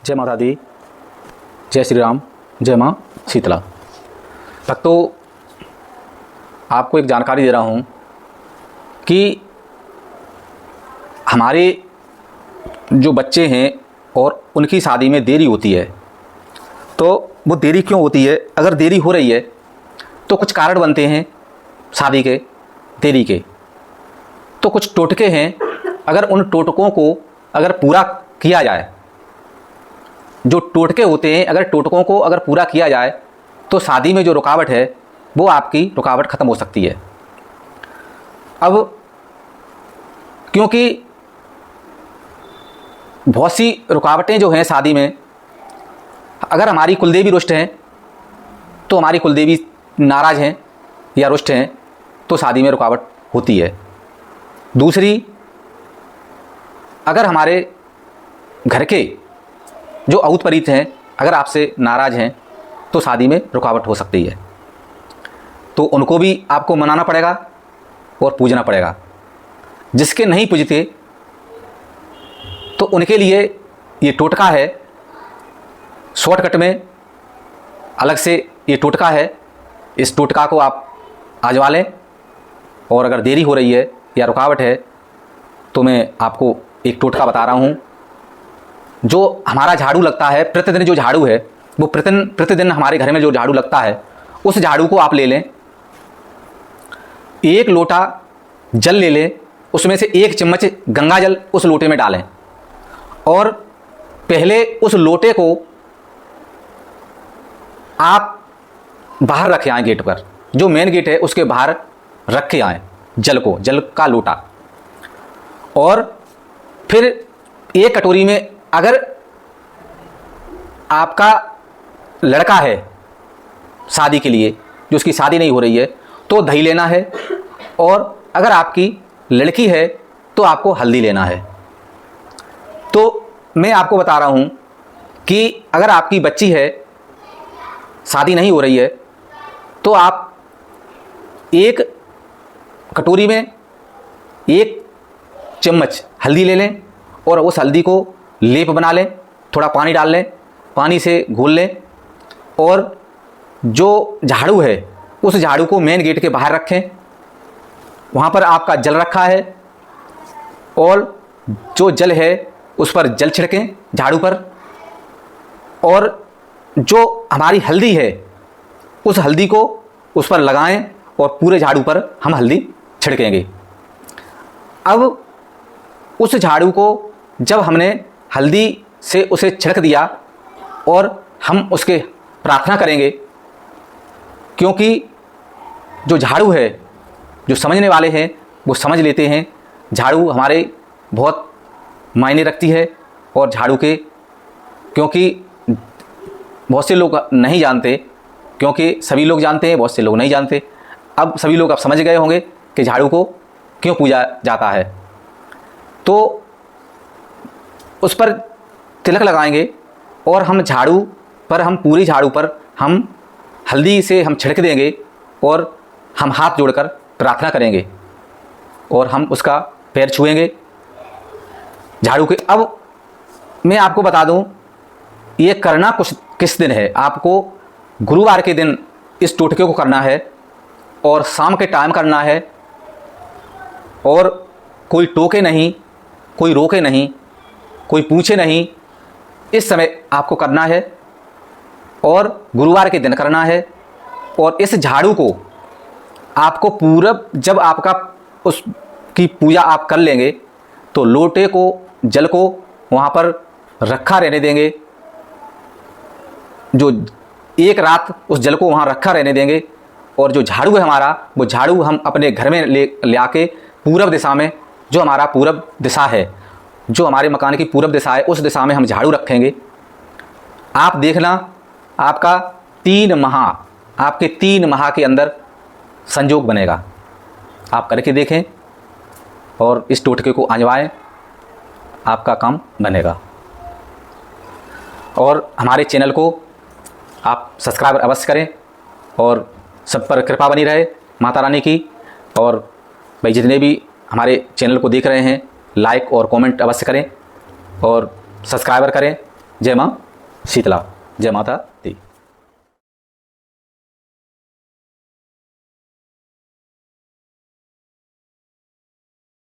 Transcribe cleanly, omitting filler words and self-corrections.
जय माता दी, जय श्री राम, जय माँ शीतला। भक्तों, आपको एक जानकारी दे रहा हूँ कि हमारे जो बच्चे हैं और उनकी शादी में देरी होती है, तो वो देरी क्यों होती है? अगर देरी हो रही है तो कुछ कारण बनते हैं शादी के देरी के, तो कुछ टोटके हैं। अगर उन टोटकों को अगर पूरा किया जाए, जो टोटके होते हैं, अगर टोटकों को अगर पूरा किया जाए तो शादी में जो रुकावट है वो आपकी रुकावट ख़त्म हो सकती है। अब क्योंकि बहुत सी रुकावटें जो हैं शादी में, अगर हमारी कुलदेवी रुष्ट हैं तो हमारी कुलदेवी नाराज़ हैं या रुष्ट हैं तो शादी में रुकावट होती है। दूसरी, अगर हमारे घर के जो औत परीत हैं अगर आपसे नाराज़ हैं तो शादी में रुकावट हो सकती है, तो उनको भी आपको मनाना पड़ेगा और पूजना पड़ेगा। जिसके नहीं पूजते तो उनके लिए ये टोटका है, शॉर्टकट में अलग से ये टोटका है। इस टोटका को आप आजमा लें, और अगर देरी हो रही है या रुकावट है तो मैं आपको एक टोटका बता रहा हूँ। जो हमारा झाड़ू लगता है प्रतिदिन, जो झाड़ू है वो प्रतिदिन हमारे घर में जो झाड़ू लगता है, उस झाड़ू को आप ले लें, एक लोटा जल ले लें, उसमें से 1 चम्मच गंगा जल उस लोटे में डालें, और पहले उस लोटे को आप बाहर रखे आएँ गेट पर, जो मेन गेट है उसके बाहर रख के आएँ जल का लोटा। और फिर एक कटोरी में, अगर आपका लड़का है शादी के लिए, जो उसकी शादी नहीं हो रही है, तो दही लेना है, और अगर आपकी लड़की है तो आपको हल्दी लेना है। तो मैं आपको बता रहा हूँ कि अगर आपकी बच्ची है, शादी नहीं हो रही है, तो आप एक कटोरी में 1 चम्मच हल्दी ले लें, और उस हल्दी को लेप बना लें, थोड़ा पानी डाल लें, पानी से घोल लें, और जो झाड़ू है उस झाड़ू को मेन गेट के बाहर रखें। वहाँ पर आपका जल रखा है, और जो जल है उस पर जल छिड़कें झाड़ू पर, और जो हमारी हल्दी है उस हल्दी को उस पर लगाएं, और पूरे झाड़ू पर हम हल्दी छिड़केंगे। अब उस झाड़ू को जब हमने हल्दी से उसे छिड़क दिया, और हम उसके प्रार्थना करेंगे, क्योंकि जो झाड़ू है, जो समझने वाले हैं वो समझ लेते हैं, झाड़ू हमारे बहुत मायने रखती है। और झाड़ू के, क्योंकि बहुत से लोग नहीं जानते, क्योंकि सभी लोग जानते हैं, बहुत से लोग नहीं जानते। अब सभी लोग अब समझ गए होंगे कि झाड़ू को क्यों पूजा जाता है। तो उस पर तिलक लगाएंगे, और हम झाड़ू पर, हम पूरी झाड़ू पर हम हल्दी से हम छिड़क देंगे, और हम हाथ जोड़कर प्रार्थना करेंगे, और हम उसका पैर छुएंगे झाड़ू के। अब मैं आपको बता दूं, ये करना किस दिन है। आपको गुरुवार के दिन इस टोटके को करना है, और शाम के टाइम करना है, और कोई टोके नहीं, कोई रोके नहीं, कोई पूछे नहीं, इस समय आपको करना है, और गुरुवार के दिन करना है। और इस झाड़ू को आपको पूरब, जब आपका उसकी पूजा आप कर लेंगे, तो लोटे को, जल को वहाँ पर रखा रहने देंगे, जो 1 रात उस जल को वहाँ रखा रहने देंगे। और जो झाड़ू है हमारा, वो झाड़ू हम अपने घर में ले आके पूरब दिशा में, जो हमारा पूरब दिशा है, जो हमारे मकान की पूरब दिशा है, उस दिशा में हम झाड़ू रखेंगे। आप देखना, आपका 3 माह, आपके 3 माह के अंदर संजोग बनेगा। आप करके देखें और इस टोटके को आजमाएं, आपका काम बनेगा। और हमारे चैनल को आप सब्सक्राइब अवश्य करें, और सब पर कृपा बनी रहे माता रानी की। और भाई जितने भी हमारे चैनल को देख रहे हैं, लाइक और कमेंट अवश्य करें, और सब्सक्राइबर करें, जय माँ शीतला, जय माता दी।